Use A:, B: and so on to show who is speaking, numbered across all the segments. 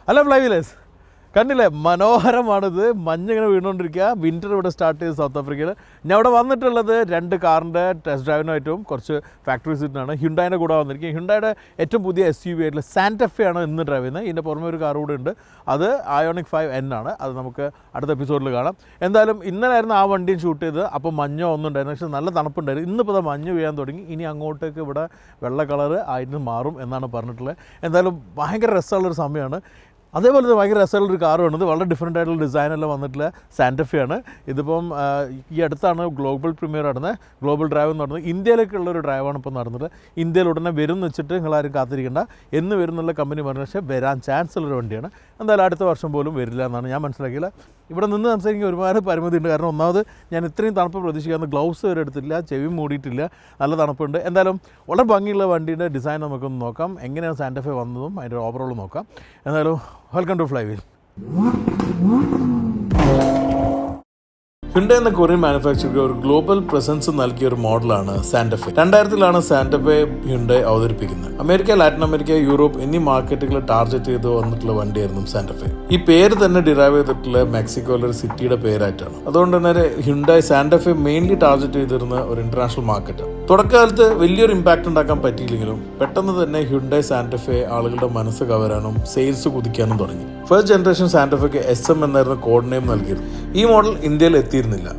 A: Hello ഫ്ലൈവീലേഴ്സ്, കണ്ടില്ലേ മനോഹരമാണിത്. മഞ്ഞിങ്ങനെ വീണുകൊണ്ടിരിക്കുക. Winter ഇവിടെ start ചെയ്ത് സൗത്ത് ആഫ്രിക്കയിൽ. ഞാൻ ഇവിടെ വന്നിട്ടുള്ളത് 2 കാറിൻ്റെ ടെസ്റ്റ് ഡ്രൈവിനായിട്ടും കുറച്ച് ഫാക്ടറി വിസിറ്റിനാണ്. ഹ്യുണ്ടായിൻ്റെ കൂടെ വന്നിരിക്കുക. ഹ്യുണ്ടായുടെ ഏറ്റവും പുതിയ SUV ആയിട്ടുള്ള സാന്റഫെ ആണ് ഇന്ന് ഡ്രൈവ് ചെയ്യുന്നത്. ഇതിൻ്റെ പുറമെ ഒരു കാർ കൂടെ ഉണ്ട്, അത് Ioniq 5N ആണ്. അത് നമുക്ക് അടുത്ത എപ്പിസോഡിൽ കാണാം. എന്തായാലും ഇന്നലായിരുന്നു ആ വണ്ടിയും ഷൂട്ട് ചെയ്ത്. അപ്പോൾ മഞ്ഞോ ഒന്നും ഉണ്ടായിരുന്നു, പക്ഷേ നല്ല തണുപ്പുണ്ടായിരുന്നു. ഇന്നിപ്പോൾ അത് മഞ്ഞ് വീഴാൻ തുടങ്ങി. ഇനി അങ്ങോട്ടേക്ക് ഇവിടെ വെള്ള കളറ് ആയിട്ട് മാറും എന്നാണ് പറഞ്ഞിട്ടുള്ളത്. എന്തായാലും ഭയങ്കര രസമുള്ളൊരു സമയമാണ്. അതേപോലെ തന്നെ ഭയങ്കര രസമുള്ളൊരു കാർ വേണത്. വളരെ ഡിഫറെൻ്റ് ആയിട്ടുള്ള ഡിസൈനെല്ലാം വന്നിട്ടുള്ള സാന്റഫെയാണ്. ഇതിപ്പം ഈ അടുത്താണ് ഗ്ലോബൽ പ്രീമിയർ നടന്നത്. ഗ്ലോബൽ ഡ്രൈവ് എന്ന് പറയുന്നത് ഇന്ത്യയിലേക്കുള്ളൊരു ഡ്രൈവാണ് ഇപ്പോൾ നടന്നത്. ഇന്ത്യയിൽ ഉടനെ വരും എന്ന് വെച്ചിട്ട് നിങ്ങളാരും കാത്തിരിക്കേണ്ട. എന്ന് വരുന്നുള്ള കമ്പനി പറഞ്ഞ, പക്ഷേ വരാൻ ചാൻസ് ഉള്ളൊരു വണ്ടിയാണ്. എന്തായാലും അടുത്ത വർഷം പോലും വരില്ല എന്നാണ് ഞാൻ മനസ്സിലാക്കിയില്ല. ഇവിടെ നിന്ന് സംസാരിക്കാൻ ഒരുപാട് പരിമിതി ഉണ്ട്. കാരണം ഒന്നാമത് ഞാൻ ഇത്രയും തണുപ്പ് പ്രതീക്ഷിക്കാവുന്ന ഗ്ലൗസ് വരെ എടുത്തില്ല, ചെവി മൂടിയിട്ടില്ല, നല്ല തണുപ്പുണ്ട്. എന്തായാലും വളരെ ഭംഗിയുള്ള വണ്ടിയുടെ ഡിസൈൻ നമുക്കൊന്ന് നോക്കാം. എങ്ങനെയാണ് സാന്റഫെ വന്നതും അതിൻ്റെ ഓവറോൾ നോക്കാം. എന്തായാലും വെൽക്കം ടു ഫ്ലൈവീൽ. ഹ്യുണ്ടായ് എന്ന കൊറിയൻ മാനുഫാക്ചർക്ക് ഒരു ഗ്ലോബൽ പ്രസൻസ് നൽകിയ ഒരു മോഡലാണ് സാന്റഫെ. 2000 സാന്റഫെ ഹ്യുണ്ടായ് അവതരിപ്പിക്കുന്നത്. അമേരിക്ക, ലാറ്റിൻ അമേരിക്ക, യൂറോപ്പ് എന്നീ മാർക്കറ്റുകളെ ടാർഗറ്റ് ചെയ്ത് വന്നിട്ടുള്ള വണ്ടിയായിരുന്നു സാന്റഫെ. ഈ പേര് തന്നെ ഡിറൈവ് ചെയ്തിട്ടുള്ള മെക്സിക്കോയിലെ ഒരു സിറ്റിയുടെ പേരായിട്ടാണ്. അതുകൊണ്ട് തന്നെ ഹ്യുണ്ടായ് സാന്റഫെ മെയിൻലി ടാർഗറ്റ് ചെയ്തിരുന്ന ഒരു ഇന്റർനാഷണൽ മാർക്കറ്റാണ്. തുടക്കകാലത്ത് വലിയൊരു ഇമ്പാക്ട് ഉണ്ടാക്കാൻ പറ്റിയില്ലെങ്കിലും പെട്ടെന്ന് തന്നെ ഹ്യുണ്ടായ് സാന്റഫെ ആളുകളുടെ മനസ്സ് കവരാനും സെയിൽസ് കുതിക്കാനും തുടങ്ങി. ഫസ്റ്റ് ജനറേഷൻ സാന്റഫെക്ക് SM എന്നായിരുന്നു കോഡ് നെയിം നൽകിയിരുന്നു. ഈ മോഡൽ ഇന്ത്യയിൽ എത്തിയിരുന്നില്ല.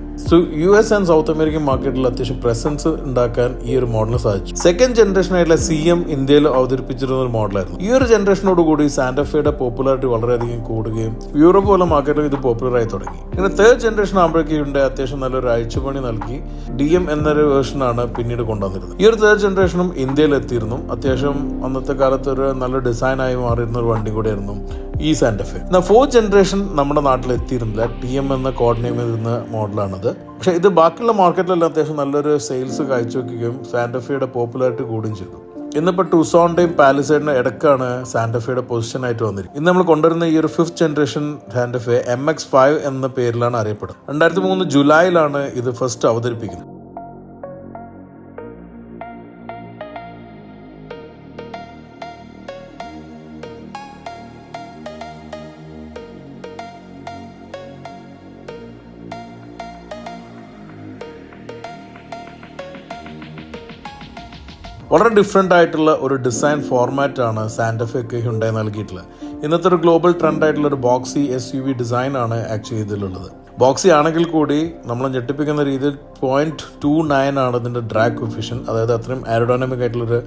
A: US ആൻഡ് സൗത്ത് അമേരിക്കൻ മാർക്കറ്റിൽ അത്യാവശ്യം പ്രസൻസ് ഉണ്ടാക്കാൻ ഈ ഒരു മോഡലിന് സാധിച്ചു. സെക്കൻഡ് ജനറേഷൻ ആയിട്ടുള്ള CM ഇന്ത്യയിൽ അവതരിപ്പിച്ചിരുന്ന ഒരു മോഡലായിരുന്നു. ഈ ഒരു ജനറേഷനോട് കൂടി സാന്റഫെയുടെ പോപ്പുലാരിറ്റി വളരെയധികം കൂടുകയും യൂറോപ്പ് പോലെ മാർക്കറ്റിൽ ഇത് പോപ്പുലറായി തുടങ്ങി. ഇങ്ങനെ തേർഡ് ജനറേഷൻ ആകുമ്പോഴേക്കും ഹ്യുണ്ടായ് അത്യാവശ്യം നല്ലൊരു അഴിച്ചുപണി നൽകി DM എന്നൊരു വേർഷനാണ് പിന്നീട് കൊണ്ടുവന്നിരുന്നത്. ഈ ഒരു തേർഡ് ജനറേഷനും ഇന്ത്യയിൽ എത്തിയിരുന്നു. അത്യാവശ്യം അന്നത്തെ കാലത്ത് ഒരു നല്ല ഡിസൈനായി മാറിയിരുന്ന ഒരു വണ്ടി കൂടിയായിരുന്നു ഈ സാന്റഫെ. എന്നാൽ ഫോർത്ത് ജനറേഷൻ നമ്മുടെ നാട്ടിൽ എത്തിയിരുന്നില്ല. TM എന്ന കോഡ് നെയിം വരുന്ന മോഡലാണത്. പക്ഷേ ഇത് ബാക്കിയുള്ള മാർക്കറ്റിലെല്ലാം അത്യാവശ്യം നല്ലൊരു സെയിൽസ് കാഴ്ചവെക്കുകയും സാന്റഫെയുടെ പോപ്പുലാരിറ്റി കൂടുകയും ചെയ്തു. ഇന്നിപ്പോൾ ടുസോണിന്റെയും പാലിസൈഡിന്റെ ഇടക്കാണ് സാന്റഫെയുടെ പൊസിഷൻ ആയിട്ട് വന്നിരിക്കുന്നത്. ഇന്ന് നമ്മൾ കൊണ്ടുവരുന്ന ഈ ഒരു 5th ജനറേഷൻ സാന്റഫെ MX-5 എന്ന പേരിലാണ് അറിയപ്പെടുന്നത്. 2003 ജൂലൈയിലാണ് ഇത് ഫസ്റ്റ് അവതരിപ്പിക്കുന്നത്. വളരെ ഡിഫറെൻ്റ് ആയിട്ടുള്ള ഒരു ഡിസൈൻ ഫോർമാറ്റാണ് സാന്റഫെക്ക് ഹ്യുണ്ടായ് നൽകിയിട്ടുള്ളത്. ഇന്നത്തെ ഒരു ഗ്ലോബൽ ട്രെൻഡ് ആയിട്ടുള്ള ഒരു ബോക്സി SUV ഡിസൈനാണ് ആക്ച്വലി ഇതിലുള്ളത്. ബോക്സി ആണെങ്കിൽ കൂടി നമ്മളെ ഞെട്ടിപ്പിക്കുന്ന രീതിയിൽ 0.29 ആണ് ഇതിൻ്റെ ഡ്രാഗ് കൊഫിഷ്യൻ. അതായത് അത്രയും എയറോഡൈനാമിക് ആയിട്ടുള്ളൊരു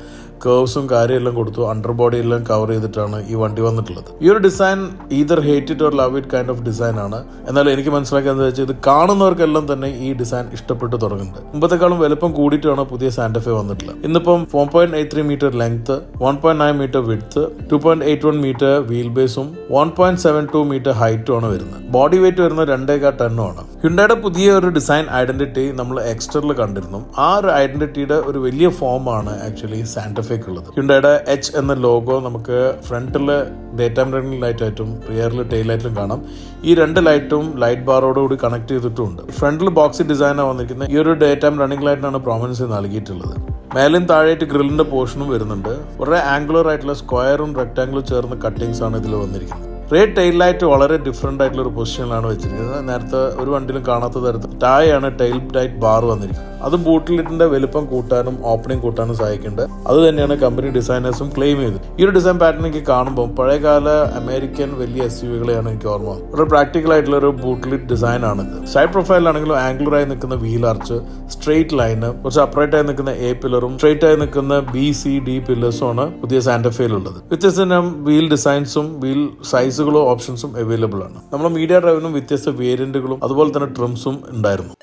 A: കേർവ്സും കാര്യമെല്ലാം കൊടുത്തു അണ്ടർ ബോഡി എല്ലാം കവർ ചെയ്തിട്ടാണ് ഈ വണ്ടി വന്നിട്ടുള്ളത്. ഈ ഒരു design either hate it or love it kind of design ആണ്. എന്നാൽ എനിക്ക് മനസ്സിലാക്കിയെന്ന് വെച്ചാൽ ഇത് കാണുന്നവർക്കെല്ലാം തന്നെ ഈ ഡിസൈൻ ഇഷ്ടപ്പെട്ട് തുടങ്ങുന്നുണ്ട്. മുമ്പത്തെക്കാളും വലുപ്പം കൂടിയിട്ടാണ് പുതിയ സാന്റഫെ വന്നിട്ടുള്ളത്. ഇന്നിപ്പം 4.83 metre length, 1.9 metre width, 2.81 metre wheel ബേസും 1.72 മീറ്റർ ഹൈറ്റും ആണ് വരുന്നത്. ബോഡി വെയിറ്റ് വരുന്ന 2.4 ടണ്ണുമാണ്. ഹ്യുണ്ടായുടെ പുതിയ ഒരു ഡിസൈൻ ഐഡന്റിറ്റി നമ്മൾ എക്സ്റ്ററിൽ കണ്ടിരുന്നു. ആ ഒരു ഐഡന്റിറ്റിയുടെ ഒരു വലിയ ഫോമാണ് ആക്ച്വലി സാന്റഫെക്ക് ഉള്ളത്. ഹ്യുണ്ടായുടെ H എന്ന ലോഗോ നമുക്ക് ഫ്രണ്ടിൽ ഡേ ടൈം റണ്ണിംഗ് ലൈറ്റ് ആയിട്ടും റിയറിൽ ടെയിൽ ലൈറ്റിലും കാണാം. ഈ 2 ലൈറ്റും ലൈറ്റ് ബാറോട് കൂടി കണക്ട് ചെയ്തിട്ടുണ്ട്. ഫ്രണ്ടിൽ ബോക്സി ഡിസൈനാണ് വന്നിരിക്കുന്നത്. ഈ ഒരു ഡേ ടൈം റണ്ണിംഗ് ലൈറ്റിനാണ് പ്രോമിനൻസ് നൽകിയിട്ടുള്ളത്. മേലും താഴെയായിട്ട് ഗ്രില്ലിന്റെ പോർഷനും വരുന്നുണ്ട്. വളരെ ആംഗുലർ ആയിട്ടുള്ള സ്ക്വയറും റെക്ടാംഗിളും ചേർന്ന കട്ടിങ്സ് ആണ് ഇതിൽ വന്നിരിക്കുന്നത്. റേഡ് ടെയിൽ ലൈറ്റ് വളരെ ഡിഫറെൻ്റ് ആയിട്ടുള്ള ഒരു പൊസിഷനിലാണ് വെച്ചിരിക്കുന്നത്. നേരത്തെ ഒരു വണ്ടിയിലും കാണാത്ത തരത്തിൽ താഴെയാണ് ടെയിൽ ലൈറ്റ് ബാർ വന്നിരിക്കുന്നത്. അത് ബൂട്ടിലിറ്റിന്റെ വലുപ്പം കൂട്ടാനും ഓപ്പണിംഗ് കൂട്ടാനും സഹായിക്കുന്നുണ്ട്. അത് തന്നെയാണ് കമ്പനി ഡിസൈനേഴ്സും ക്ലെയിം ചെയ്തത്. ഈ ഒരു ഡിസൈൻ പാറ്റേൺ എനിക്ക് കാണുമ്പോൾ പഴയകാല അമേരിക്കൻ വലിയ SUVകളെയാണ് എനിക്ക് ഓർമ്മ. ഒരു പ്രാക്ടിക്കൽ ആയിട്ടുള്ള ഒരു ബൂട്ടിലിറ്റ് ഡിസൈൻ ആണിത്. സൈഡ് പ്രൊഫൈലാണെങ്കിലും ആംഗുലർ ആയി നിൽക്കുന്ന വീൽ ആർച്ച്, സ്ട്രെയിറ്റ് ലൈന്, കുറച്ച് അപ്രൈറ്റ് ആയി നിൽക്കുന്ന A പില്ലറും സ്ട്രെയിറ്റ് ആയി നിൽക്കുന്ന BC-D പില്ലേഴ്സും ആണ് പുതിയ സാന്റഫെയിലുള്ളത്. വ്യത്യസ്ത വീൽ ഡിസൈൻസും വീൽ സൈസുകളോ ഓപ്ഷൻസും അവൈലബിൾ ആണ്. നമ്മുടെ മീഡിയ ഡ്രൈവിനും വ്യത്യസ്ത വേരിയന്റുകളും അതുപോലെ തന്നെ ട്രിംസും ഉണ്ടായിരുന്നു.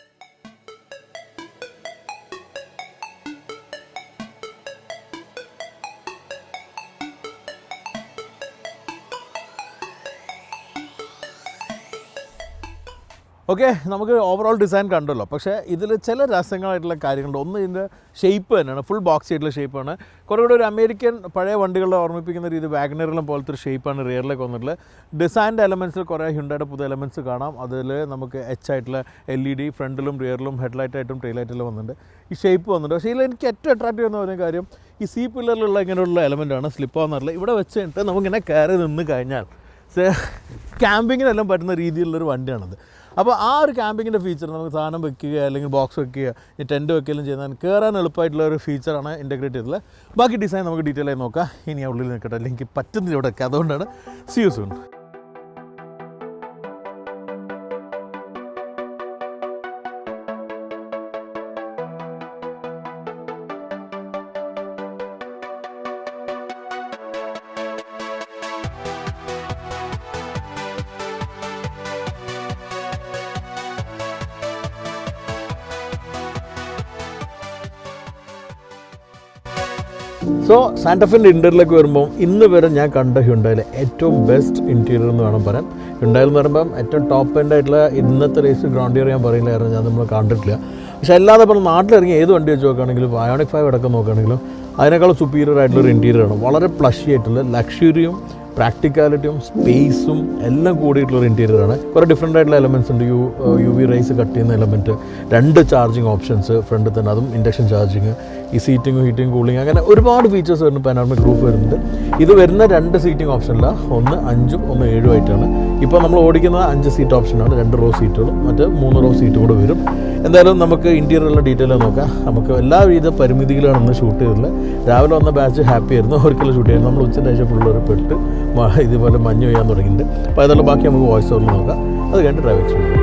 A: ഓക്കെ, നമുക്ക് ഓവറോൾ ഡിസൈൻ കണ്ടല്ലോ. പക്ഷേ ഇതിൽ ചില രസങ്ങളായിട്ടുള്ള കാര്യങ്ങളുണ്ട്. ഒന്ന് ഇതിൻ്റെ ഷേപ്പ് തന്നെയാണ്, ഫുൾ ബോക്സ് ആയിട്ടുള്ള ഷേപ്പാണ്. കുറേ കൂടെ ഒരു അമേരിക്കൻ പഴയ വണ്ടികളെ ഓർമ്മിപ്പിക്കുന്ന രീതി വാഗനറെല്ലാം പോലത്തെ ഒരു ഷേപ്പാണ് റിയറിലേക്ക് വന്നിട്ടുള്ളത്. ഡിസൈൻ്റെ എലമെൻറ്റ്സിൽ കുറേ ഹ്യുണ്ടായുടെ പുതിയ എലമെൻറ്റ്സ് കാണാം. അതിൽ നമുക്ക് H ആയിട്ടുള്ള LED ഫ്രണ്ടിലും റിയറിലും ഹെഡ്ലൈറ്റായിട്ടും ടെയിലൈറ്റെല്ലാം വന്നിട്ടുണ്ട്. ഈ ഷേപ്പ് വന്നിട്ടുണ്ട്. പക്ഷേ ഇതിൽ എനിക്ക് ഏറ്റവും അട്രാക്റ്റീവ് എന്ന് പറയുന്ന കാര്യം ഈ C പില്ലറിലുള്ള ഇങ്ങനെയുള്ള എലമെൻറ്റാണ്. സ്ലിപ്പ് ആവുന്നില്ല. ഇവിടെ വെച്ച് കഴിഞ്ഞിട്ട് നമുക്കിങ്ങനെ കയറി നിന്ന് കഴിഞ്ഞാൽ ക്യാമ്പിങ്ങിനെല്ലാം പറ്റുന്ന രീതിയിലുള്ളൊരു വണ്ടിയാണത്. അപ്പോൾ ആ ഒരു ക്യാമ്പിങ്ങിൻ്റെ ഫീച്ചർ നമുക്ക് സാധനം വെക്കുക അല്ലെങ്കിൽ ബോക്സ് വെക്കുക ഈ ടെൻറ്റ് വെക്കുകയെല്ലാം ചെയ്യുന്നതിന് കയറാൻ എളുപ്പമായിട്ടുള്ള ഒരു ഫീച്ചറാണ് ഇൻറ്റഗ്രേറ്റ് ചെയ്തിട്ടുള്ളത്. ബാക്കി ഡിസൈൻ നമുക്ക് ഡീറ്റെയിൽ ആയി നോക്കാം. ഇനി ഉള്ളിൽ നിൽക്കട്ടെ, അല്ലെങ്കിൽ പറ്റുന്നില്ല ഇവിടെ ഒക്കെ, അതുകൊണ്ടാണ്. See you soon. സോ സാന്റഫിൻ്റെ ഇൻറ്റീരിയറിലേക്ക് വരുമ്പോൾ ഇന്ന് വരെ ഞാൻ കണ്ട ഹ്യുണ്ടായിലെ ഏറ്റവും ബെസ്റ്റ് ഇൻറ്റീരിയർ എന്ന് വേണം പറയാൻ. ഹ്യുണ്ടായിൽ എന്ന് പറയുമ്പം ഏറ്റവും ടോപ്പ് എൻഡ് ആയിട്ടുള്ള ഇന്നത്തെ റേസ് ഗ്രാൻഡിയർ ഞാൻ പറയില്ലായിരുന്നു, ഞാൻ നമ്മൾ കണ്ടിട്ടില്ല. പക്ഷേ അല്ലാതെ പറഞ്ഞാൽ നാട്ടിലിറങ്ങി ഏത് വണ്ടി വെച്ച് നോക്കുകയാണെങ്കിലും അയോണിക് 5 അടക്കം നോക്കുകയാണെങ്കിലും അതിനേക്കാളും സുപ്പീരിയർ ആയിട്ടുള്ളൊരു ഇൻറ്റീരിയറാണ്. വളരെ പ്ലഷി ആയിട്ടുള്ള ലക്ഷറിയും പ്രാക്ടിക്കാലിറ്റിയും സ്പേസും എല്ലാം കൂടിയിട്ടുള്ളൊരു ഇൻറ്റീരിയറാണ്. കുറേ ഡിഫറെൻ്റ് ആയിട്ടുള്ള എലമെൻറ്റ്സ് ഉണ്ട്. യു വി റേസ് കട്ട് ചെയ്യുന്ന എലമെൻറ്റ്, 2 ചാർജിങ് ഓപ്ഷൻസ് ഫ്രണ്ടിൽ തന്നെ, അതും ഇൻഡക്ഷൻ ചാർജിങ്, ഈ സീറ്റിങ്ങും ഹീറ്റിംഗ് കൂളിംഗ്, അങ്ങനെ ഒരുപാട് ഫീച്ചേഴ്സ് വരുന്നു. പാനോറമിക് റൂഫ് വരുന്നുണ്ട്. ഇത് വരുന്ന 2 സീറ്റിംഗ് ഓപ്ഷനില്ല, ഒന്ന് 5ഉം ഒന്ന് 7ഉം ആയിട്ടാണ്. ഇപ്പോൾ നമ്മൾ ഓടിക്കുന്ന 5 സീറ്റ് ഓപ്ഷനാണ്, 2 റോ സീറ്റുകളും മറ്റ് 3 റോ സീറ്റും കൂടെ വരും. എന്തായാലും നമുക്ക് ഇൻറ്റീരിയറിലുള്ള ഡീറ്റെയിൽ നോക്കാം. നമുക്ക് എല്ലാവിധ പരിമിതികളാണ് ഇന്ന് ഷൂട്ട് ചെയ്തിട്ടുള്ളത്. രാവിലെ വന്ന ബാച്ച് ഹാപ്പി ആയിരുന്നു, ഒരിക്കലും ഷൂട്ട് ചെയ്യുന്നത്. നമ്മൾ ഉച്ചൻ്റെ ശേഷം ഫുള്ളൊരു പെട്ട് ഇതുപോലെ മഞ്ഞ് പെയ്യാൻ തുടങ്ങിയിട്ടുണ്ട്. അപ്പോൾ അതെല്ലാം ബാക്കി നമുക്ക് വോയിസ് ഓവറിൽ നോക്കാം. അത് കഴിഞ്ഞിട്ട് ഡ്രൈവ് എക്സ്പീരിയൻസ്.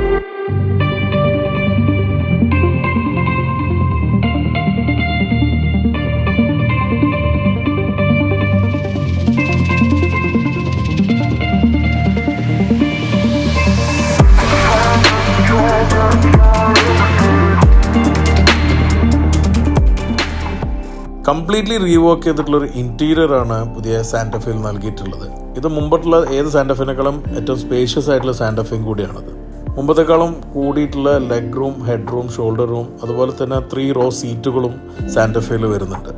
A: കംപ്ലീറ്റ്ലി റീവർക്ക് ചെയ്തിട്ടുള്ളൊരു ഇൻറ്റീരിയറാണ് പുതിയ സാന്റഫയിൽ നൽകിയിട്ടുള്ളത്. ഇത് മുമ്പത്തുള്ള ഏത് സാന്റഫിനേക്കാളും ഏറ്റവും സ്പേഷ്യസ് ആയിട്ടുള്ള സാന്റഫയും കൂടിയാണത്. മുമ്പത്തേക്കാളും കൂടിയിട്ടുള്ള leg room, head room, shoulder room, അതുപോലെ തന്നെ 3 റോ സീറ്റുകളും സാന്റഫയിൽ വരുന്നുണ്ട്.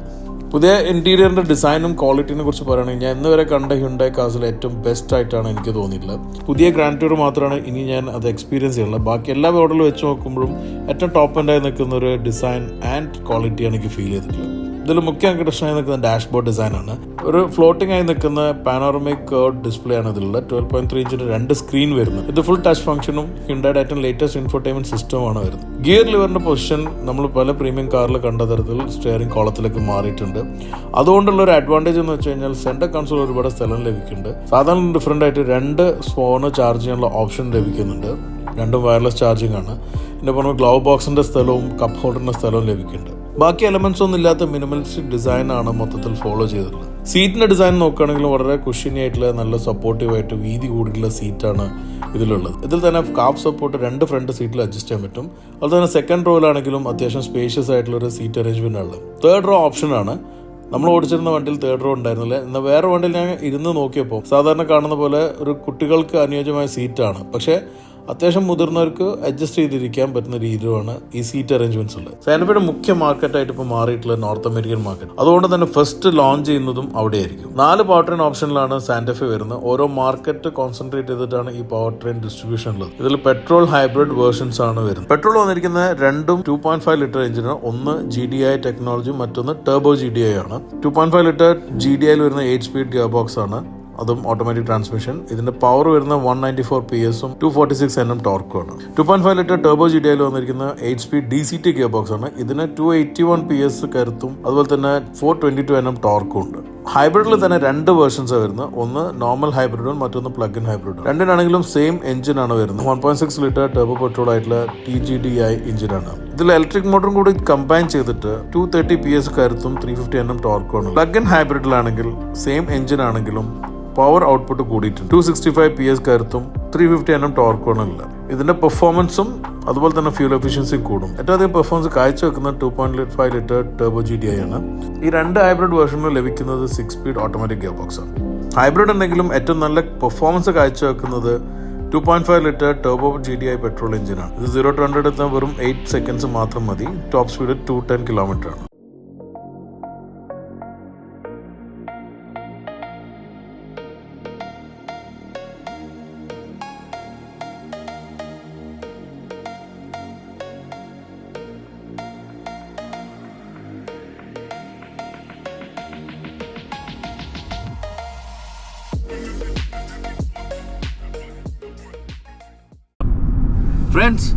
A: പുതിയ ഇൻറ്റീരിയറിൻ്റെ ഡിസൈനും ക്വാളിറ്റിനെ കുറിച്ച് പറയുകയാണെങ്കിൽ ഞാൻ ഇന്ന് വരെ കണ്ട ഹ്യുണ്ടായി കാസിൽ ഏറ്റവും ബെസ്റ്റ് ആയിട്ടാണ് എനിക്ക് തോന്നിയിട്ടുള്ളത്. പുതിയ ഗ്രാൻഡ് ടൂർ മാത്രമാണ് ഇനി ഞാൻ അത് എക്സ്പീരിയൻസ് ചെയ്യുന്നത്. ബാക്കി എല്ലാ മോഡലും വെച്ച് നോക്കുമ്പോഴും ഏറ്റവും ടോപ്പ് എൻഡായി നിൽക്കുന്ന ഒരു ഡിസൈൻ ആൻഡ് ക്വാളിറ്റിയാണ് എനിക്ക് ഫീൽ ചെയ്തിട്ടുള്ളത്. ഇതിൽ മുഖ്യ ആകർഷണമായി നിൽക്കുന്ന ഡാഷ്ബോർഡ് ഡിസൈനാണ്. ഒരു ഫ്ലോട്ടിംഗ് ആയി നിൽക്കുന്ന പാനോറമിക് കർവ് ഡിസ്പ്ലേ ആണ് ഇതിലുള്ള. 12.3 ഇഞ്ചിന്റെ 2 സ്ക്രീൻ വരുന്നത്. ഇത് ഫുൾ ടച്ച് ഫംഗ്ഷനും ഹ്യുണ്ടായുടെ ഏറ്റവും ലേറ്റസ്റ്റ് ഇൻഫോർടൈൻമെന്റ് സിസ്റ്റമാണ് വരുന്നത്. ഗിയർ ലിവറിന്റെ പൊസിഷൻ നമ്മൾ പല പ്രീമിയം കാറിൽ കണ്ട തരത്തിൽ സ്റ്റിയറിംഗ് കോളത്തിലേക്ക് മാറിയിട്ടുണ്ട്. അതുകൊണ്ടുള്ള ഒരു അഡ്വാൻറ്റേജ് എന്ന് വെച്ച് കഴിഞ്ഞാൽ സെന്റർ കൺസോൾ ഒരുപാട് സ്ഥലം ലഭിക്കുന്നുണ്ട്. സാധാരണ ഡിഫറെന്റ് ആയിട്ട് 2 ഫോണ് ചാർജ് ചെയ്യാനുള്ള ഓപ്ഷൻ ലഭിക്കുന്നുണ്ട്. 2 വയർലെസ് ചാർജിങ് ആണ്. ഇതിന്റെ പുറമെ ഗ്ലൗ ബോക്സിന്റെ സ്ഥലവും കപ്പ് ഹോൾഡറിന്റെ സ്ഥലവും ലഭിക്കുന്നുണ്ട്. ബാക്കി എലമെന്റ്സ് ഒന്നും ഇല്ലാത്ത മിനിമലിസ്റ്റിക് ഡിസൈൻ ആണ് മൊത്തത്തിൽ ഫോളോ ചെയ്തിട്ടുള്ളത്. സീറ്റിന്റെ ഡിസൈൻ നോക്കുകയാണെങ്കിൽ വളരെ കുഷ്യനി ആയിട്ടുള്ള നല്ല സപ്പോർട്ടീവായിട്ട് വീതി കൂടിയിട്ടുള്ള സീറ്റാണ് ഇതിലുള്ളത്. ഇതിൽ തന്നെ കാഫ് സപ്പോർട്ട് 2 ഫ്രണ്ട് സീറ്റിൽ അഡ്ജസ്റ്റ് ചെയ്യാൻ പറ്റും. അതുപോലെ തന്നെ സെക്കൻഡ് റോയിലാണെങ്കിലും അത്യാവശ്യം സ്പേഷ്യസ് ആയിട്ടുള്ള ഒരു സീറ്റ് അറേഞ്ച്മെന്റ് ആണ്. 3rd റോ ഓപ്ഷനാണ്. നമ്മൾ ഓടിച്ചിരുന്ന വണ്ടിയിൽ 3rd റോ ഉണ്ടായിരുന്നില്ല. എന്നാൽ വേറെ വണ്ടിയിൽ ഞാൻ ഇരുന്ന് നോക്കിയപ്പോൾ സാധാരണ കാണുന്ന പോലെ ഒരു കുട്ടികൾക്ക് അനുയോജ്യമായ സീറ്റാണ്. പക്ഷേ അത്യാവശ്യം മുതിർന്നവർക്ക് അഡ്ജസ്റ്റ് ചെയ്തിരിക്കാൻ പറ്റുന്ന രീതിയിലാണ് ഈ സീറ്റ് അറേഞ്ച്മെന്റ്സ് ഉള്ളത്. സാന്റഫയുടെ മുഖ്യ മാർക്കറ്റായിട്ട് ഇപ്പോൾ മാറിയിട്ടുള്ള നോർത്ത് അമേരിക്കൻ മാർക്കറ്റ്. അതുകൊണ്ട് തന്നെ ഫസ്റ്റ് ലോഞ്ച് ചെയ്യുന്നതും അവിടെയായിരിക്കും. 4 പവർ ട്രെയിൻ ഓപ്ഷനിലാണ് സാന്റഫെ വരുന്നത്. ഓരോ മാർക്കറ്റ് കോൺസെൻട്രേറ്റ് ചെയ്തിട്ടാണ് ഈ പവർ ട്രെയിൻ ഡിസ്ട്രിബ്യൂഷൻ ഉള്ളത്. ഇതിൽ പെട്രോൾ ഹൈബ്രിഡ് വേർഷൻസ് ആണ് വരുന്നത്. പെട്രോൾ വന്നിരിക്കുന്ന 2.5 ലിറ്റർ എഞ്ചിന്, ഒന്ന് GDI ടെക്നോളജി, മറ്റൊന്ന് ടർബോ GDI ആണ്. 2.5 ലിറ്റർ GDIയിൽ വരുന്ന 8 സ്പീഡ് ഗിയർ ബോക്സ് ആണ്, അതും ഓട്ടോമാറ്റിക് ട്രാൻസ്മിഷൻ. ഇതിന്റെ പവർ വരുന്ന 194 PS-ഉം 246 Nm ടോർക്കും ആണ്. 2.5 ലിറ്റർ ടർബോ GDIയിൽ വന്നിരിക്കുന്ന 8 സ്പീഡ് DCT ഗിയർ ബോക്സ് ആണ്. ഇതിന് 281 PS കരുത്തും അതുപോലെ തന്നെ 422 Nm ടോർക്കും ഉണ്ട്. ഹൈബ്രിഡിൽ തന്നെ 2 വേർഷൻസ് വരുന്നത്. ഒന്ന് നോർമൽ ഹൈബ്രിഡും മറ്റൊന്ന് പ്ലഗ് ഇൻ ഹൈബ്രിഡും. രണ്ടിനാണെങ്കിലും സെയിം എഞ്ചിൻ ആണ് വരുന്നത്. 1.6 ലിറ്റർ ടർബോ പെട്രോൾ ആയിട്ടുള്ള TGDI എഞ്ചിനാണ്. ഇതിൽ ഇലക്ട്രിക് മോട്ടറും കൂടി കമ്പൈൻ ചെയ്തിട്ട് 230 PS കരുത്തും 350 Nm ടോർക്കും ആണ്. പ്ലഗ് ഇൻ ഹൈബ്രിഡിലാണെങ്കിൽ സെയിം എഞ്ചിൻ ആണെങ്കിലും പവർ ഔട്ട്പുട്ട് കൂടിയിട്ടുണ്ട്. 265 PS കരുത്തും 350 Nm ടോർക്കുകളുമില്ല. ഇതിന്റെ പെർഫോമൻസും അതുപോലെ തന്നെ ഫ്യൂൽ എഫിഷ്യൻസിയും കൂടും. ഏറ്റവും അധികം പെർഫോമൻസ് കാഴ്ചവെക്കുന്ന 2.5 ലിറ്റർ ടർബോ GDI ആണ്. ഈ 2 ഹൈബ്രിഡ് വേർഷനിൽ ലഭിക്കുന്നത് 6 സ്പീഡ് ഓട്ടോമാറ്റിക് ഗിയർ ബോക്സ് ആണ്. ഹൈബ്രിഡ് ഉണ്ടെങ്കിലും ഏറ്റവും നല്ല പെർഫോമൻസ് കാഴ്ചവെക്കുന്നത് 2.5 ലിറ്റർ ടർബോ GDI പെട്രോൾ എഞ്ചിനാണ്. ഇത് 0 to 100 എത്താൻ വെറും 8 സെക്കൻഡ്സ് മാത്രം മതി. ടോപ്പ് സ്പീഡ് 210 km ആണ്. ഫ്രണ്ട്സ്,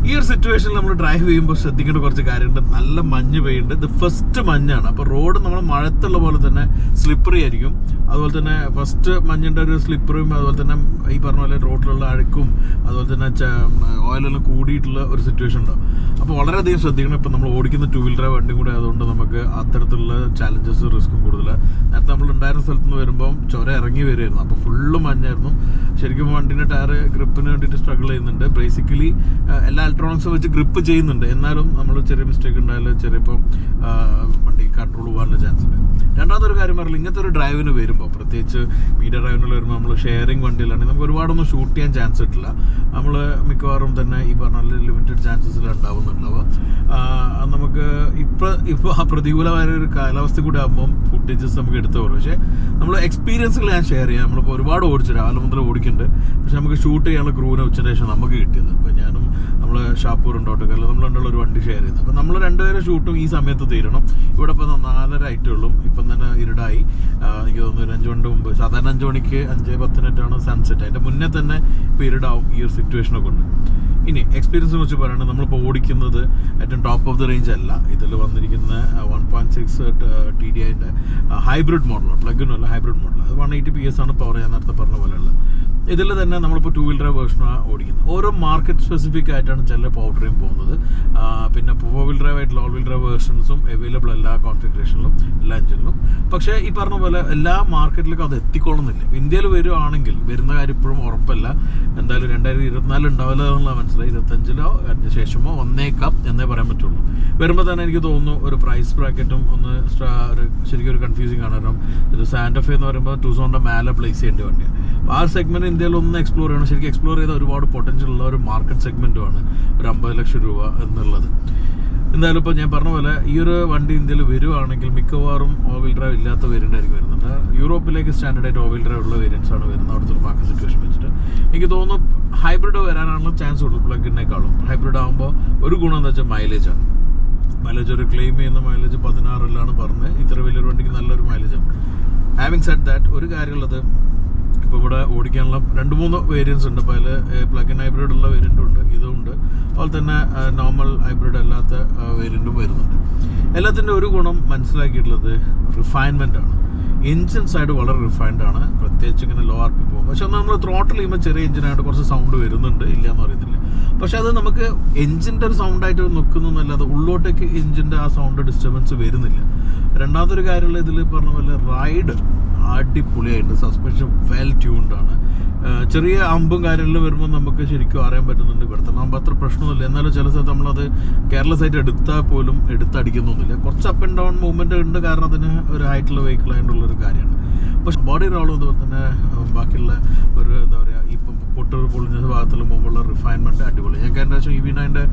A: ഈ ഒരു സിറ്റുവേഷനിൽ നമ്മൾ ഡ്രൈവ് ചെയ്യുമ്പോൾ ശ്രദ്ധിക്കേണ്ട കുറച്ച് കാര്യമുണ്ട്. നല്ല മഞ്ഞ് പെയ്യുന്നുണ്ട്. ഇത് ഫസ്റ്റ് മഞ്ഞാണ്. അപ്പോൾ റോഡ് നമ്മൾ മഴത്തുള്ള പോലെ തന്നെ സ്ലിപ്പറി ആയിരിക്കും. അതുപോലെ തന്നെ ഫസ്റ്റ് മഞ്ഞിൻ്റെ ഒരു സ്ലിപ്പറും, അതുപോലെ തന്നെ ഈ പറഞ്ഞ പോലെ റോഡിലുള്ള അഴുക്കും, അതുപോലെ തന്നെ ഓയിലെല്ലാം കൂടിയിട്ടുള്ള ഒരു സിറ്റുവേഷൻ ഉണ്ടാവും. അപ്പോൾ വളരെയധികം ശ്രദ്ധിക്കണം. ഇപ്പം നമ്മൾ ഓടിക്കുന്ന 2 വീലർ വണ്ടിയും കൂടെ ആയതുകൊണ്ട് നമുക്ക് അത്തരത്തിലുള്ള ചാലഞ്ചസ് റിസ്ക്കും കൂടുതലാണ്. നേരത്തെ നമ്മൾ ഉണ്ടായിരുന്ന സ്ഥലത്ത് നിന്ന് വരുമ്പം ചുരം ഇറങ്ങി വരുമായിരുന്നു. അപ്പോൾ ഫുള്ള് മഞ്ഞായിരുന്നു. ശരിക്കും വണ്ടിൻ്റെ ടയർ ഗ്രിപ്പിന് വേണ്ടിയിട്ട് സ്ട്രഗിൾ ചെയ്യുന്നുണ്ട്. ബേസിക്കലി എല്ലാ ഇലക്ട്രോണിക്സ് വെച്ച് ഗ്രിപ്പ് ചെയ്യുന്നുണ്ട്. എന്നാലും നമ്മൾ ചെറിയ മിസ്റ്റേക്ക് ഉണ്ടായാലും ചെറിയപ്പം വണ്ടി കൺട്രോൾ പോകാനുള്ള ചാൻസ് ഉണ്ട്. രണ്ടാമതൊരു കാര്യം പറഞ്ഞാൽ, ഇങ്ങനത്തെ ഒരു ഡ്രൈവിന് വരുമ്പോൾ, പ്രത്യേകിച്ച് മീഡിയ ഡ്രൈവിനുള്ള വരുമ്പോൾ നമ്മൾ ഷെയറിങ് വണ്ടിയിലാണെങ്കിൽ നമുക്ക് ഒരുപാടൊന്നും ഷൂട്ട് ചെയ്യാൻ ചാൻസ് കിട്ടില്ല. നമ്മൾ മിക്കവാറും തന്നെ ഈ പറഞ്ഞ ലിമിറ്റഡ് ചാൻസസിൽ ഉണ്ടാവുന്നുണ്ടാവുക. നമുക്ക് ഇപ്പോൾ ആ പ്രതികൂലമായ ഒരു കാലാവസ്ഥ കൂടി ആകുമ്പം ഫുട്ടേജസ് നമുക്ക് എടുത്തു പോകും. പക്ഷേ നമ്മൾ എക്സ്പീരിയൻസുകൾ ഞാൻ ഷെയർ ചെയ്യാം. നമ്മളിപ്പോൾ ഒരുപാട് ഓടിച്ചു, രാവിലെ മുതൽ ഓടിക്കുന്നുണ്ട്. പക്ഷെ നമുക്ക് ഷൂട്ട് ചെയ്യാനുള്ള ക്രൂവിനെ ഉച്ചയ്ക്ക് ശേഷം നമുക്ക് കിട്ടിയത്. അപ്പോൾ ഞാനും നമ്മൾ ഷാപ്പൂർ ഉണ്ടോട്ടൊക്കെ നമ്മൾ രണ്ടുള്ള ഒരു വണ്ടി ഷെയർ ചെയ്തത്. അപ്പോൾ നമ്മൾ രണ്ടുപേരും ഷൂട്ടും ഈ സമയത്ത് തീരണം. ഇവിടെ ഇപ്പോൾ 4:30 ആയിട്ടുള്ളൂ. ഇപ്പം തന്നെ ഇരുടായി. എനിക്ക് തോന്നുന്നു 5 മണിക്ക് മുമ്പ്, സാധാരണ 5 മണിക്ക് 5:10 സൺസെറ്റ്. അതിൻ്റെ മുന്നേ തന്നെ ഇപ്പോൾ ഇരുടാവും ഈ ഒരു സിറ്റുവേഷനൊക്കെ ഉണ്ട്. ഇനി എക്സ്പീരിയൻസിനെ കുറിച്ച് പറയുകയാണെങ്കിൽ, നമ്മളിപ്പോൾ ഓടിക്കുന്നത് ഏറ്റവും ടോപ്പ് ഓഫ് ദി റേഞ്ച് അല്ല. ഇതിൽ വന്നിരിക്കുന്ന 1.6 TDIൻ്റെ ഹൈബ്രിഡ് മോഡലാണ്. പ്ലഗിനല്ല, ഹൈബ്രിഡ് മോഡൽ. അത് 180 PS ആണ് പവർ. ഞാൻ നേരത്തെ പറഞ്ഞ പോലെയുള്ള ഇതിൽ തന്നെ നമ്മളിപ്പോൾ 2 വീലർ വേർഷനാണ് ഓടിക്കുന്നത്. ഓരോ മാർക്കറ്റ് സ്പെസിഫിക് ആയിട്ടാണ് ചില പവർ ഡ്രൈവ് പോകുന്നത്. പിന്നെ 4 വീൽ ഡ്രൈവ് ആയിട്ടുള്ള ഓൾ വീൽ ഡ്രൈവ് വേർഷൻസും അവൈലബിൾ എല്ലാ കോൺഫിഗറേഷനിലും, എല്ലാ എഞ്ചിനിലും. പക്ഷേ ഈ പറഞ്ഞ പോലെ എല്ലാ മാർക്കറ്റിലേക്കും അത് എത്തിക്കൊള്ളുന്നില്ല. ഇന്ത്യയിൽ വരുവാണെങ്കിൽ, വരുന്ന കാര്യം ഇപ്പോഴും ഉറപ്പല്ല. എന്തായാലും 2024 ഉണ്ടാവില്ല എന്നുള്ള മനസ്സിലായി. 25-ലോ അതിന് ശേഷമോ വന്നേക്കാം എന്നേ പറയാൻ പറ്റുള്ളൂ. വരുമ്പോൾ തന്നെ എനിക്ക് തോന്നുന്നു ഒരു പ്രൈസ് ബ്രാക്കറ്റും ഒന്ന് ശരിക്കും ഒരു കൺഫ്യൂസിങ് ആണ്. കാരണം ഇത് സാന്റഫെ എന്ന് പറയുമ്പോൾ 2,000 മേലെ പ്ലേസ് ചെയ്യേണ്ട വണ്ടിയാണ്. അപ്പോൾ ആ സെഗ്മെന്റ് ഇന്ത്യയിൽ ഒന്ന് എക്സ്പ്ലോർ ചെയ്യണം. ശരിക്കും എക്സ്പ്ലോർ ചെയ്ത ഒരുപാട് പൊട്ടൻഷ്യൽ ഉള്ള ഒരു മാർക്കറ്റ് സെഗ്മെന്റുമാണ് ഒരു 50 ലക്ഷം രൂപ എന്നുള്ളത്. എന്തായാലും ഇപ്പോൾ ഞാൻ പറഞ്ഞ പോലെ ഈ ഒരു വണ്ടി ഇന്ത്യയിൽ വരുവാണെങ്കിൽ മിക്കവാറും ഓൾ വീൽ ഡ്രൈവ് ഇല്ലാത്ത വേരിയൻ്റ് ആയിരിക്കും വരുന്നുണ്ട്. യൂറോപ്പിലേക്ക് സ്റ്റാൻഡേർഡായിട്ട് ഓൾ വീൽ ഡ്രൈവ് ഉള്ള വേരിയൻസ് ആണ് വരുന്നത്. അവിടുത്തെ ഒരു മാർക്കറ്റ് സിറ്റുവേഷൻ വെച്ചിട്ട് എനിക്ക് തോന്നുന്നു ഹൈബ്രിഡ് വരാനുള്ള ചാൻസ് ഉള്ളൂ പ്ലഗിനേക്കാളും. ഹൈബ്രിഡ് ആകുമ്പോൾ ഒരു ഗുണം എന്താ വെച്ചാൽ മൈലേജാണ്. മൈലേജ് ഒരു ക്ലെയിം ചെയ്യുന്ന മൈലേജ് 16 പറഞ്ഞ്. ഇത്ര വലിയൊരു വണ്ടിക്ക് നല്ലൊരു മൈലേജാണ്. ഹാവിങ് സെഡ് ദാറ്റ്, ഒരു കാര്യമുള്ളത്, ഇപ്പോൾ ഇവിടെ ഓടിക്കാനുള്ള 2-3 വേരിയൻസ് ഉണ്ട്. അപ്പോൾ അതിൽ പ്ലഗിൻ ഹൈബ്രിഡ് ഉള്ള വേരിയൻ്റും ഉണ്ട്, ഇതുണ്ട്. അതുപോലെ തന്നെ നോർമൽ ഹൈബ്രിഡ് അല്ലാത്ത വേരിയൻറ്റും വരുന്നുണ്ട്. എല്ലാത്തിൻ്റെ ഒരു ഗുണം മനസ്സിലാക്കിയിട്ടുള്ളത് റിഫൈൻമെൻ്റ് ആണ്. എൻജിൻ സൈഡ് വളരെ റിഫൈൻഡ് ആണ്, പ്രത്യേകിച്ച് ഇങ്ങനെ ലോ RP പോകും. പക്ഷെ നമ്മൾ ത്രോട്ടിൽ ചെയ്യുമ്പോൾ ചെറിയ എഞ്ചിനായിട്ട് കുറച്ച് സൗണ്ട് വരുന്നുണ്ട്, ഇല്ല എന്ന് പറയുന്നില്ല. പക്ഷെ അത് നമുക്ക് എഞ്ചിൻ്റെ ഒരു സൗണ്ടായിട്ട് നിൽക്കുന്നതല്ലാതെ ഉള്ളോട്ടേക്ക് എഞ്ചിൻ്റെ ആ സൗണ്ട് ഡിസ്റ്റർബൻസ് വരുന്നില്ല. രണ്ടാമതൊരു കാര്യമുള്ള, ഇതിൽ പറഞ്ഞ പോലെ റൈഡ് അടിപൊളിയായിട്ട്, സസ്പെൻഷൻ വെൽ ട്യൂൺഡ് ആണ്. ചെറിയ അമ്പും കാര്യങ്ങളിലും വരുമ്പോൾ നമുക്ക് ശരിക്കും അറിയാൻ പറ്റുന്നുണ്ട്. ഇവിടുത്തെ നമ്മൾ അത്ര പ്രശ്നമൊന്നുമില്ല. എന്നാലും ചില സ്ഥലത്ത് നമ്മളത് കെയർലെസ് ആയിട്ട് എടുത്താൽ പോലും എടുത്തടിക്കുന്നൊന്നുമില്ല. കുറച്ച് അപ്പ് ആൻഡ് ഡൗൺ മൂവ്മെൻറ്റ് ഉണ്ട്, കാരണം അതിന് ഒരു ഹൈറ്റുള്ള വെഹിക്കിൾ ആയിട്ടുള്ളൊരു കാര്യമാണ്. പക്ഷെ ബോഡി റോളും അതുപോലെ തന്നെ ബാക്കിയുള്ള ഒരു എന്താ പറയുക, ഇപ്പം പൊട്ടൂർ പൊളിഞ്ഞ ഭാഗത്തുള്ള മുമ്പുള്ള റിഫൈൻമെൻറ്റ് അടിപൊളി. ഞാൻ കഴിഞ്ഞ പ്രാവശ്യം EV9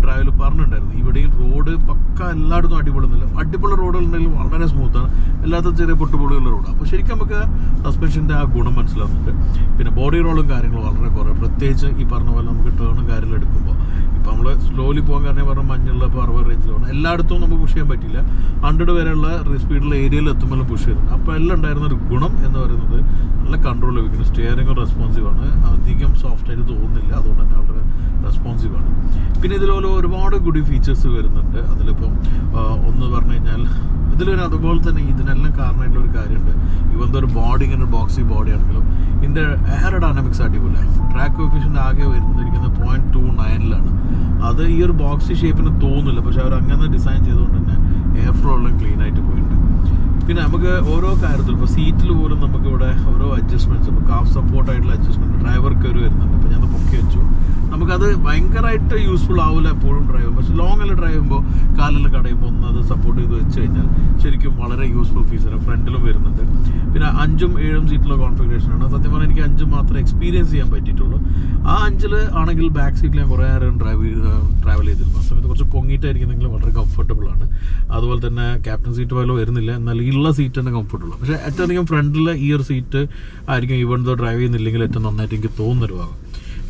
A: ഡ്രൈവിൽ പറഞ്ഞിട്ടുണ്ടായിരുന്നു. ഇവിടെയും റോഡ് പക്ക എല്ലായിടത്തും അടിപൊളിയൊന്നുമില്ല. അടിപൊളി റോഡുകളുണ്ടെങ്കിൽ വളരെ സ്മൂത്താണ്, എല്ലാത്തും ചെറിയ പൊട്ടുപൊളിയുള്ള റോഡാണ്. അപ്പോൾ ശരിക്കും നമുക്ക് സസ്പെൻഷൻ്റെ ആ ഗുണം മനസ്സിലാവുന്നുണ്ട്. പിന്നെ ബോഡി റോളും കാര്യങ്ങളും വളരെ കുറവ്, പ്രത്യേകിച്ച് ഈ പറഞ്ഞ പോലെ നമുക്ക് ടേണും കാര്യങ്ങളും എടുക്കുമ്പോൾ. ഇപ്പോൾ നമ്മൾ സ്ലോലി പോകാൻ കാരണം പറഞ്ഞാൽ മഞ്ഞുള്ള 60 റേഞ്ചിലാണ്. എല്ലായിടത്തും നമുക്ക് പുഷ് ചെയ്യാൻ പറ്റില്ല. 100 വരെയുള്ള സ്പീഡിലുള്ള ഏരിയയിൽ എത്തുമ്പോൾ പുഷ് ചെയ്തിട്ടുണ്ട്. അപ്പോൾ എല്ലാം ഉണ്ടായിരുന്ന ഒരു ഗുണം എന്ന് പറയുന്നത് നല്ല കൺട്രോൾ ലഭിക്കുന്നു. സ്റ്റിയറിംഗ് റെസ്പോൺസീവ് ആണ്, അധികം സോഫ്റ്റ് ആയിട്ട് തോന്നുന്നില്ല, അതുകൊണ്ട് തന്നെ വളരെ റെസ്പോൺസീവ് ആണ്. പിന്നെ ഇതിലുള്ള ഒരുപാട് ഗുഡ് ഫീച്ചേഴ്സ് വരുന്നുണ്ട്. അതിലിപ്പം ഒന്ന് പറഞ്ഞു കഴിഞ്ഞാൽ, ഇതിലൊരു അതുപോലെ തന്നെ ഇതിനെല്ലാം കാരണമായിട്ടുള്ള ഒരു കാര്യമുണ്ട്. ഇവന്തൊരു ഒരു ബോഡി ഇങ്ങനെ ബോക്സി ബോഡി ആണെങ്കിലും ഇതിൻ്റെ എയറോഡൈനാമിക്സ് അടിപൊളിയായി. ട്രാക്ക് കോഫിഷ്യൻ്റ് ആകെ വരുന്നിരിക്കുന്നത് 0.29 അത് ഈ ഒരു ബോക്സി ഷേപ്പിന് തോന്നുന്നില്ല. പക്ഷെ അവർ അങ്ങനെ ഡിസൈൻ ചെയ്തുകൊണ്ട് തന്നെ എയർ ഫ്ലോ എല്ലാം ക്ലീൻ ആയിട്ട് പോയിട്ടുണ്ട്. പിന്നെ നമുക്ക് ഓരോ കാര്യത്തിലും, ഇപ്പോൾ സീറ്റിൽ പോലും നമുക്കിവിടെ ഓരോ അഡ്ജസ്റ്റ്മെൻറ്റ്സ്, ഇപ്പോൾ കാഫ് സപ്പോർട്ടായിട്ടുള്ള അഡ്ജസ്റ്റ്മെൻറ്റ് ഡ്രൈവർക്ക് ഒരു വരുന്നുണ്ട്. അപ്പോൾ ഞാൻ പൊക്കി വെച്ചു. നമുക്കത് ഭയങ്കരമായിട്ട് യൂസ്ഫുൾ ആവില്ല എപ്പോഴും ഡ്രൈവ് ചെയ്യുമ്പോൾ. പക്ഷെ ലോങ്ങിൽ ഡ്രൈവ് ചെയ്യുമ്പോൾ കാലെല്ലാം കടയുമ്പോൾ ഒന്ന് അത് സപ്പോർട്ട് ചെയ്ത് വെച്ച് കഴിഞ്ഞാൽ ശരിക്കും വളരെ യൂസ്ഫുൾ ഫീച്ചറാണ്. ഫ്രണ്ടിലും വരുന്നുണ്ട്. പിന്നെ 5ഉം 7ഉം സീറ്റിലുള്ള കോൺഫിഗറേഷനാണ്. സത്യം പറഞ്ഞാൽ എനിക്ക് 5 മാത്രമേ എക്സ്പീരിയൻസ് ചെയ്യാൻ പറ്റിയിട്ടുള്ളൂ. ആ 5-ൽ ആണെങ്കിൽ ബാക്ക് സീറ്റിൽ ഞാൻ കുറേ നേരം ട്രാവൽ ചെയ്തിരുന്നു. ആ സമയത്ത് കുറച്ച് പൊങ്ങിയിട്ടായിരിക്കുന്നെങ്കിൽ വളരെ കംഫർട്ടബിൾ ആണ്. അതുപോലെ തന്നെ ക്യാപ്റ്റൻ സീറ്റ് പോലെ വരുന്നില്ല, എന്നാൽ ഉള്ള സീറ്റ് തന്നെ കംഫർട്ടബിൾ. പക്ഷേ ഏറ്റവും അധികം ഫ്രണ്ടിൽ ഈ ഒരു സീറ്റ് ആയിരിക്കും ഈവൻ ദോ ഡ്രൈവ് ചെയ്യുന്നില്ലെങ്കിൽ ഏറ്റവും നന്നായിട്ട് എനിക്ക് തോന്നുന്നൊരു ഭാഗം.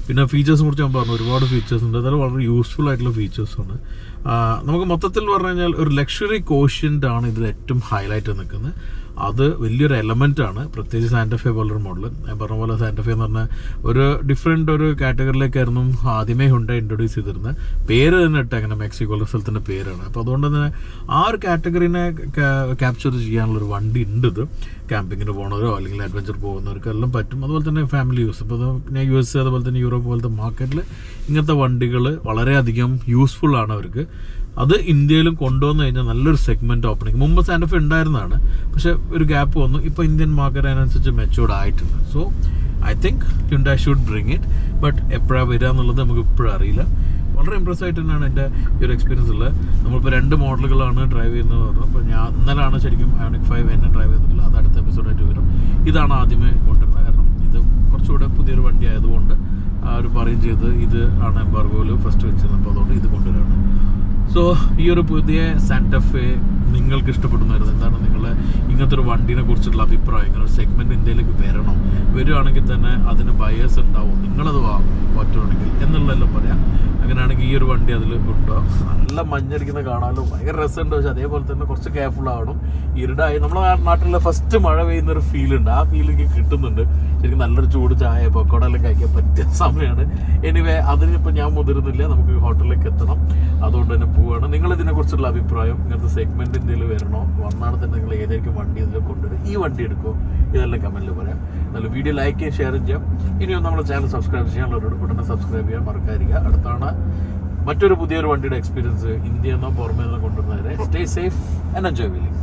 A: പിന്നെ ഫീച്ചേഴ്സിനെ കുറിച്ച് ഞാൻ പറഞ്ഞു, ഒരുപാട് ഫീച്ചേഴ്സ് ഉണ്ട്. അതായത് വളരെ യൂസ്ഫുൾ ആയിട്ടുള്ള ഫീച്ചേഴ്സാണ്. നമുക്ക് മൊത്തത്തിൽ പറഞ്ഞു കഴിഞ്ഞാൽ ഒരു ലക്ഷറി കോഷ്യൻ്റ് ആണ് ഇതിൽ ഏറ്റവും ഹൈലൈറ്റ് നിൽക്കുന്നത്. അത് വലിയൊരു എലമെൻ്റാണ്, പ്രത്യേകിച്ച് സാന്റഫെ പോലൊരു മോഡൽ. ഞാൻ പറഞ്ഞ പോലെ സാന്റഫെ എന്ന് പറഞ്ഞാൽ ഒരു ഡിഫറെൻ്റ് ഒരു കാറ്റഗറിയിലേക്കായിരുന്നു ആദ്യമേ ഹ്യുണ്ടായി ഇൻട്രൊഡ്യൂസ് ചെയ്തിരുന്നത്. പേര് തന്നെ ഇട്ട് അങ്ങനെ മെക്സിക്കോ ഉള്ള സ്ഥലത്തിൻ്റെ പേരാണ്. അപ്പോൾ അതുകൊണ്ട് തന്നെ ആ ഒരു കാറ്റഗറിനെ ക്യാപ്ചർ ചെയ്യാനുള്ളൊരു വണ്ടി ഉണ്ട്. ഇത് ക്യാമ്പിങ്ങിന് പോകുന്നവരോ അല്ലെങ്കിൽ അഡ്വഞ്ചർ പോകുന്നവർക്കെല്ലാം പറ്റും. അതുപോലെ തന്നെ ഫാമിലി യൂസ്. ഇപ്പോൾ പിന്നെ US അതുപോലെ തന്നെ യൂറോപ്പ് പോലത്തെ മാർക്കറ്റിൽ ഇങ്ങനത്തെ വണ്ടികൾ വളരെയധികം യൂസ്ഫുൾ ആണ് അവർക്ക്. അത് ഇന്ത്യയിലും കൊണ്ടുവന്നു കഴിഞ്ഞാൽ നല്ലൊരു സെഗ്മെൻറ്റ് ഓപ്പണിങ്. മുമ്പ് സാന്റഫെ ഉണ്ടായിരുന്നതാണ്, പക്ഷേ ഒരു ഗ്യാപ്പ് വന്നു. ഇപ്പോൾ ഇന്ത്യൻ മാർക്കറ്റ് അതിനനുസരിച്ച് മെച്ചൂർഡ് ആയിട്ടുണ്ട്. So I think Hyundai should bring it. But എപ്പോഴാണ് വരിക എന്നുള്ളത് നമുക്ക് ഇപ്പോഴും അറിയില്ല. വളരെ ഇമ്പ്രസ് ആയിട്ട് തന്നെയാണ് എൻ്റെ ഈ ഒരു എക്സ്പീരിയൻസ് ഉള്ളത്. നമ്മളിപ്പോൾ 2 മോഡലുകളാണ് ഡ്രൈവ് ചെയ്യുന്നത് പറഞ്ഞു. അപ്പോൾ ഞാൻ ഇന്നലാണ് ശരിക്കും Ioniq 5 എന്നെ ഡ്രൈവ് ചെയ്തിട്ടുള്ളത്. അത് അടുത്ത എപ്പിസോഡായിട്ട് വരും. ഇതാണ് ആദ്യമേ കൊണ്ടുവരുന്നത്. കാരണം ഇത് കുറച്ചുകൂടെ പുതിയൊരു വണ്ടി ആയതുകൊണ്ട് അവർ പറയും ചെയ്ത് ഇത് ആണ് എംബാർഗോയിൽ ഫസ്റ്റ് വെച്ചിരുന്നത്. അപ്പോൾ അതുകൊണ്ട് ഇത് കൊണ്ടുവരാണ്. സോ ഈ ഒരു പുതിയ സാന്റഫെ നിങ്ങൾക്ക് ഇഷ്ടപ്പെടുന്നതായിരുന്നു. എന്താണ് നിങ്ങളുടെ ഇങ്ങനത്തെ ഒരു വണ്ടീനെ കുറിച്ചുള്ള അഭിപ്രായം? ഇങ്ങനെ ഒരു സെഗ്മെൻറ്റ് ഇന്ത്യയിലേക്ക് വരുവാണെങ്കിൽ തന്നെ അതിന് ബയേഴ്സ് ഉണ്ടാവും, നിങ്ങളത് പറ്റുവാണെങ്കിൽ എന്നുള്ളതെല്ലാം പറയാം. അങ്ങനെയാണെങ്കിൽ ഈ ഒരു വണ്ടി അതിൽ ഉണ്ടോ? നല്ല മഞ്ഞടിക്കുന്ന കാണാനും ഭയങ്കര രസമുണ്ട്. പക്ഷെ അതേപോലെ തന്നെ കുറച്ച് കെയർഫുൾ ആവണം. ഇരുടായി നമ്മുടെ നാട്ടിലെ ഫസ്റ്റ് മഴ പെയ്യുന്ന ഒരു ഫീൽ ഉണ്ട്. ആ ഫീൽ എനിക്ക് കിട്ടുന്നുണ്ട്. ശരിക്കും നല്ലൊരു ചൂട് ചായ പക്കോട എല്ലാം കഴിക്കാൻ പറ്റിയ സമയമാണ്. എനിവേ അതിനിപ്പോൾ ഞാൻ മുതിരുന്നില്ല, നമുക്ക് ഹോട്ടലിലേക്ക് എത്തണം. അതുകൊണ്ട് തന്നെ പോവുകയാണ്. നിങ്ങളിതിനെക്കുറിച്ചുള്ള അഭിപ്രായം, ഇങ്ങനത്തെ സെഗ്മെൻറ്റ് ഇന്ത്യയിൽ വരണോ, വന്നാണ് തന്നെ നിങ്ങൾ ഏതായിരിക്കും വണ്ടി ഇതിൽ കൊണ്ടുവരും, ഈ വണ്ടി എടുക്കുമോ, ഇതെല്ലാം കമൻറ്റിൽ പറയാം. നല്ല വീഡിയോ ലൈക്ക് ചെയ്യുക, ഷെയർ ചെയ്യാം. ഇനിയും നമ്മുടെ ചാനൽ സബ്സ്ക്രൈബ് ചെയ്യാനുള്ളവരോട് ഉടനെ സബ്സ്ക്രൈബ് ചെയ്യാൻ മറക്കാതിരിക്കുക. അടുത്താണ് മറ്റൊരു പുതിയൊരു വണ്ടിയുടെ എക്സ്പീരിയൻസ് ഇന്ത്യയിൽ നിന്നോ പുറമേ നിന്നോ കൊണ്ടുവരുന്നവരെ. Stay safe and enjoy wheeling.